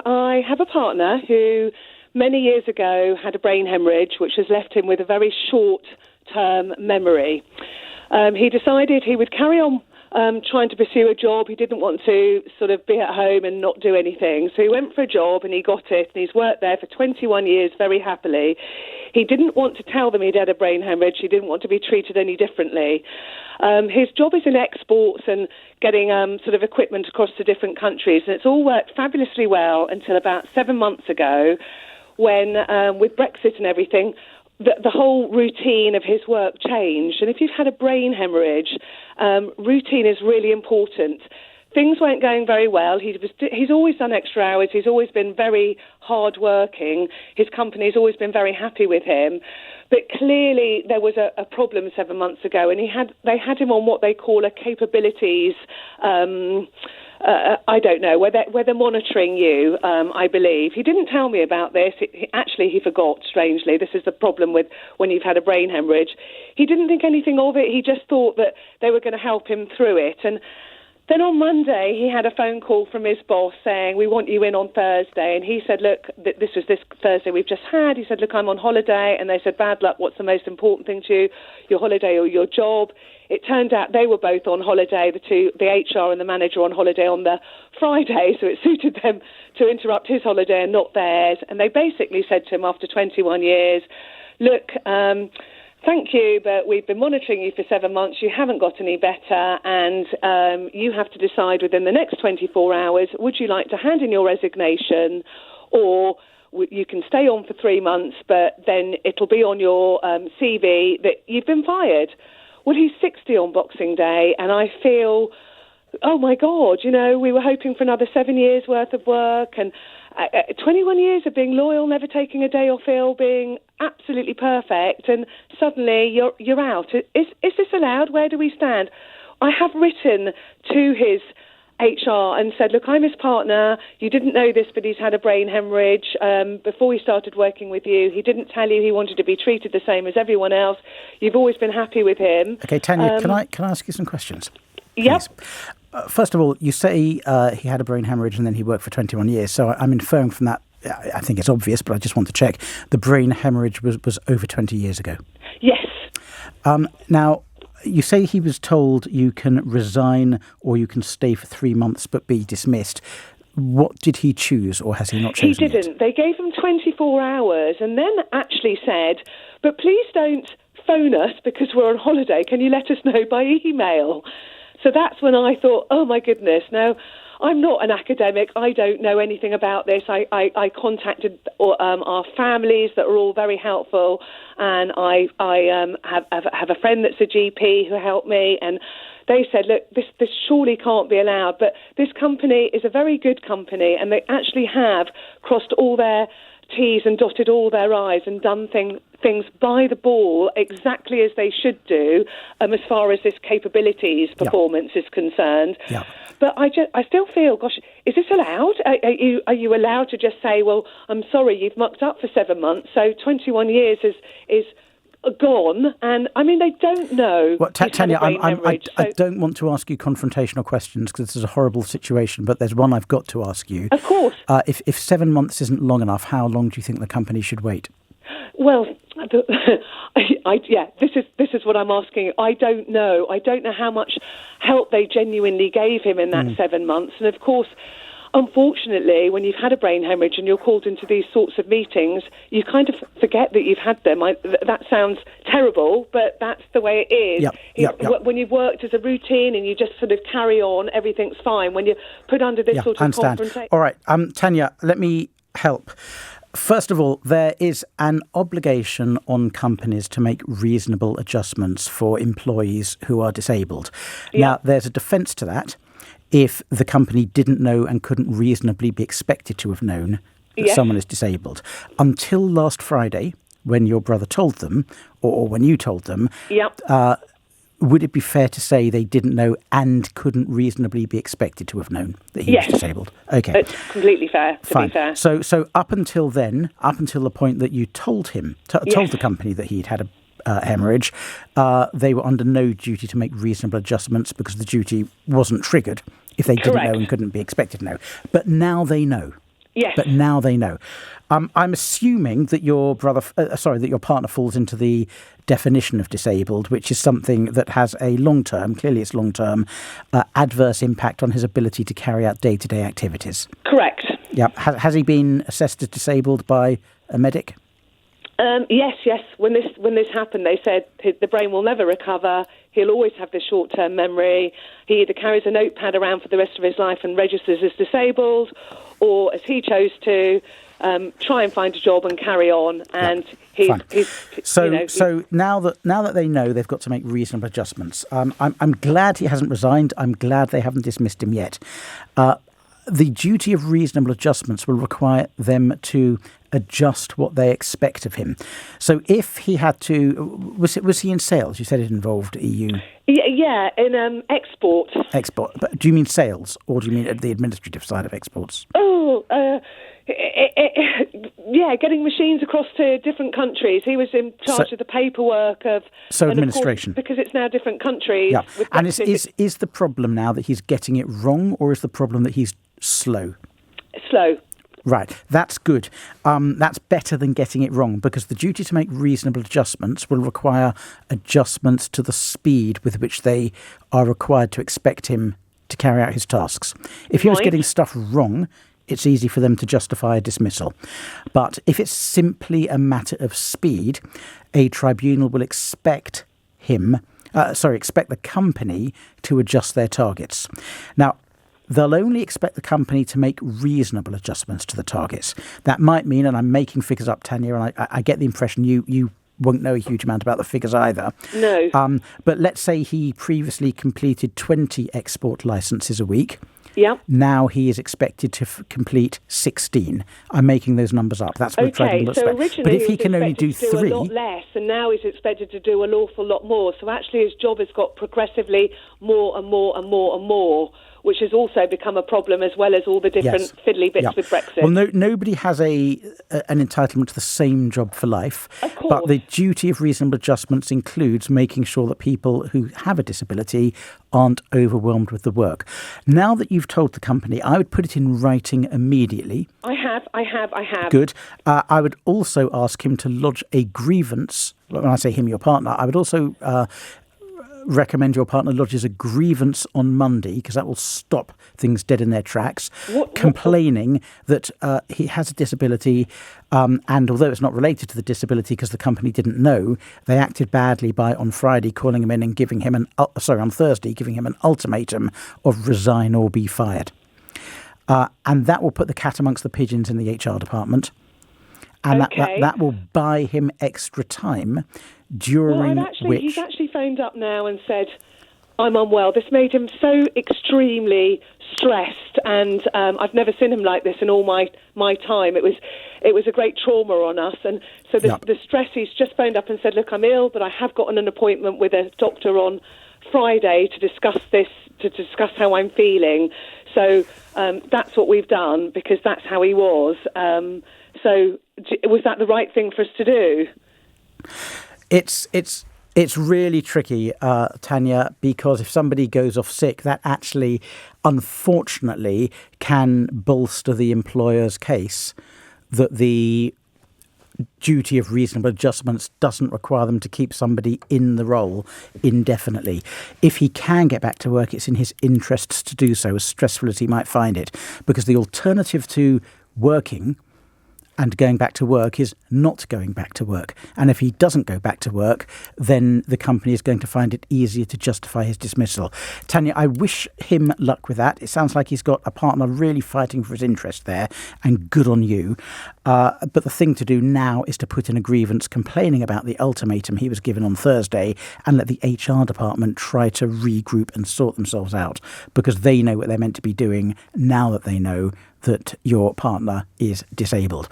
I have a partner who many years ago had a brain haemorrhage, which has left him with a very short-term memory. He decided he would carry on trying to pursue a job. He didn't want to sort of be at home and not do anything. So he went for a job and he got it, and he's worked there for 21 years very happily. He didn't want to tell them he'd had a brain haemorrhage. He didn't want to be treated any differently. His job is in exports and getting sort of equipment across to different countries, and it's all worked fabulously well until about 7 months ago when, with Brexit and everything, the whole routine of his work changed. And if you've had a brain haemorrhage, routine is really important. Things weren't going very well. He's always done extra hours. He's always been very hard-working. His company's always been very happy with him. But clearly there was a problem 7 months ago, and they had him on what they call a capabilities I don't know, where they're monitoring you, I believe. He didn't tell me about this. He forgot, strangely. This is the problem with when you've had a brain haemorrhage. He didn't think anything of it. He just thought that they were going to help him through it. And then on Monday, he had a phone call from his boss saying, we want you in on Thursday. And he said, look, this was this Thursday we've just had. He said, look, I'm on holiday. And they said, bad luck, what's the most important thing to you, your holiday or your job? It turned out they were both on holiday, the HR and the manager on holiday on the Friday, so it suited them to interrupt his holiday and not theirs. And they basically said to him after 21 years, look, thank you, but we've been monitoring you for 7 months. You haven't got any better, and you have to decide within the next 24 hours, would you like to hand in your resignation, or you can stay on for 3 months, but then it'll be on your CV that you've been fired. Well, he's 60 on Boxing Day, and I feel, oh, my God, we were hoping for another 7 years' worth of work, and 21 years of being loyal, never taking a day off ill, being absolutely perfect, and suddenly you're out. Is this allowed? Where do we stand? I have written to his HR and said, look, I'm his partner. You didn't know this, but he's had a brain haemorrhage. Before he started working with you, he didn't tell you he wanted to be treated the same as everyone else. You've always been happy with him. Okay, Tanya, can I ask you some questions? Yep. First of all, you say he had a brain haemorrhage and then he worked for 21 years. So I'm inferring from that, I think it's obvious, but I just want to check, the brain haemorrhage was over 20 years ago. Yes. Now, you say he was told you can resign or you can stay for 3 months but be dismissed. What did he choose, or has he not chosen? He didn't. Yet? They gave him 24 hours and then actually said, but please don't phone us because we're on holiday. Can you let us know by email? So that's when I thought, oh, my goodness, no, I'm not an academic. I don't know anything about this. I contacted our families that are all very helpful, and I have a friend that's a GP who helped me, and they said, look, this surely can't be allowed. But this company is a very good company, and they actually have crossed all their T's and dotted all their I's and done things by the ball exactly as they should do as far as this capabilities performance is concerned. Yeah. But I still feel, gosh, is this allowed? Are you allowed to just say, well, I'm sorry, you've mucked up for 7 months, so 21 years is gone, and I mean, they don't know. Well, Tanya, I don't want to ask you confrontational questions because this is a horrible situation, but there's one I've got to ask you. Of course. If 7 months isn't long enough, how long do you think the company should wait? Well, this is what I'm asking. I don't know. I don't know how much help they genuinely gave him in that 7 months, and of course, unfortunately, when you've had a brain haemorrhage and you're called into these sorts of meetings, you kind of forget that you've had them. That sounds terrible, but that's the way it is. Yep. When you've worked as a routine and you just sort of carry on, everything's fine. When you're put under this sort of confrontation. All right, Tanya, let me help. First of all, there is an obligation on companies to make reasonable adjustments for employees who are disabled. Yep. Now, there's a defence to that. If the company didn't know and couldn't reasonably be expected to have known that someone is disabled. Until last Friday, when your brother told them, or when you told them, would it be fair to say they didn't know and couldn't reasonably be expected to have known that he was disabled? Okay. It's completely fair, to be fair. So up until then, up until the point that you told him, told the company that he'd had a haemorrhage, they were under no duty to make reasonable adjustments because the duty wasn't triggered if they didn't know and couldn't be expected to know. But now they know. Yes. But now they know. I'm assuming that your partner falls into the definition of disabled, which is something that has a long-term, clearly it's long-term, adverse impact on his ability to carry out day-to-day activities. Correct. Yeah. Has he been assessed as disabled by a medic? Yes. When this happened, they said the brain will never recover. He'll always have this short-term memory. He either carries a notepad around for the rest of his life and registers as disabled, or as he chose to, try and find a job and carry on. And So now that they know, they've got to make reasonable adjustments. I'm glad he hasn't resigned. I'm glad they haven't dismissed him yet. The duty of reasonable adjustments will require them to adjust what they expect of him. So if he had to, was he in sales? You said it involved EU. Yeah, in export. Export. But do you mean sales, or do you mean the administrative side of exports? Getting machines across to different countries. He was in charge of the paperwork of... So administration. Of course, because it's now different countries. Yeah. And is the problem now that he's getting it wrong, or is the problem that he's slow? Slow. Right, that's good. That's better than getting it wrong, because the duty to make reasonable adjustments will require adjustments to the speed with which they are required to expect him to carry out his tasks. If he was getting stuff wrong, it's easy for them to justify a dismissal. But if it's simply a matter of speed, a tribunal will expect the company to adjust their targets. Now, they'll only expect the company to make reasonable adjustments to the targets. That might mean, and I'm making figures up, Tanya, and I get the impression you won't know a huge amount about the figures either. No. But let's say he previously completed 20 export licenses a week. Yeah. Now he is expected to complete 16. I'm making those numbers up. That's what okay. So originally but if he can only do 3, a lot less, and now he's expected to do an awful lot more. So actually, his job has got progressively more and more and more and more, which has also become a problem, as well as all the different fiddly bits with Brexit. Well, nobody has an entitlement to the same job for life. Of course. But the duty of reasonable adjustments includes making sure that people who have a disability aren't overwhelmed with the work. Now that you've told the company, I would put it in writing immediately. I have. Good. I would also ask him to lodge a grievance. When I say him, your partner, I would also recommend your partner lodges a grievance on Monday, because that will stop things dead in their tracks, complaining that he has a disability, and although it's not related to the disability because the company didn't know, they acted badly by on Friday calling him in and giving him on Thursday giving him an ultimatum of resign or be fired. And that will put the cat amongst the pigeons in the HR department. And that will buy him extra time during He's actually phoned up now and said, I'm unwell. This made him so extremely stressed, and I've never seen him like this in all my time. It was a great trauma on us, and so the stress, he's just phoned up and said, look, I'm ill, but I have gotten an appointment with a doctor on Friday to discuss this, to discuss how I'm feeling. So that's what we've done, because that's how he was. So was that the right thing for us to do? It's really tricky, Tanya, because if somebody goes off sick, that actually, unfortunately, can bolster the employer's case that the duty of reasonable adjustments doesn't require them to keep somebody in the role indefinitely. If he can get back to work, it's in his interests to do so, as stressful as he might find it, because the alternative to working and going back to work is not going back to work. And if he doesn't go back to work, then the company is going to find it easier to justify his dismissal. Tanya, I wish him luck with that. It sounds like he's got a partner really fighting for his interest there, and good on you. But the thing to do now is to put in a grievance complaining about the ultimatum he was given on Thursday, and let the HR department try to regroup and sort themselves out, because they know what they're meant to be doing now that they know that your partner is disabled.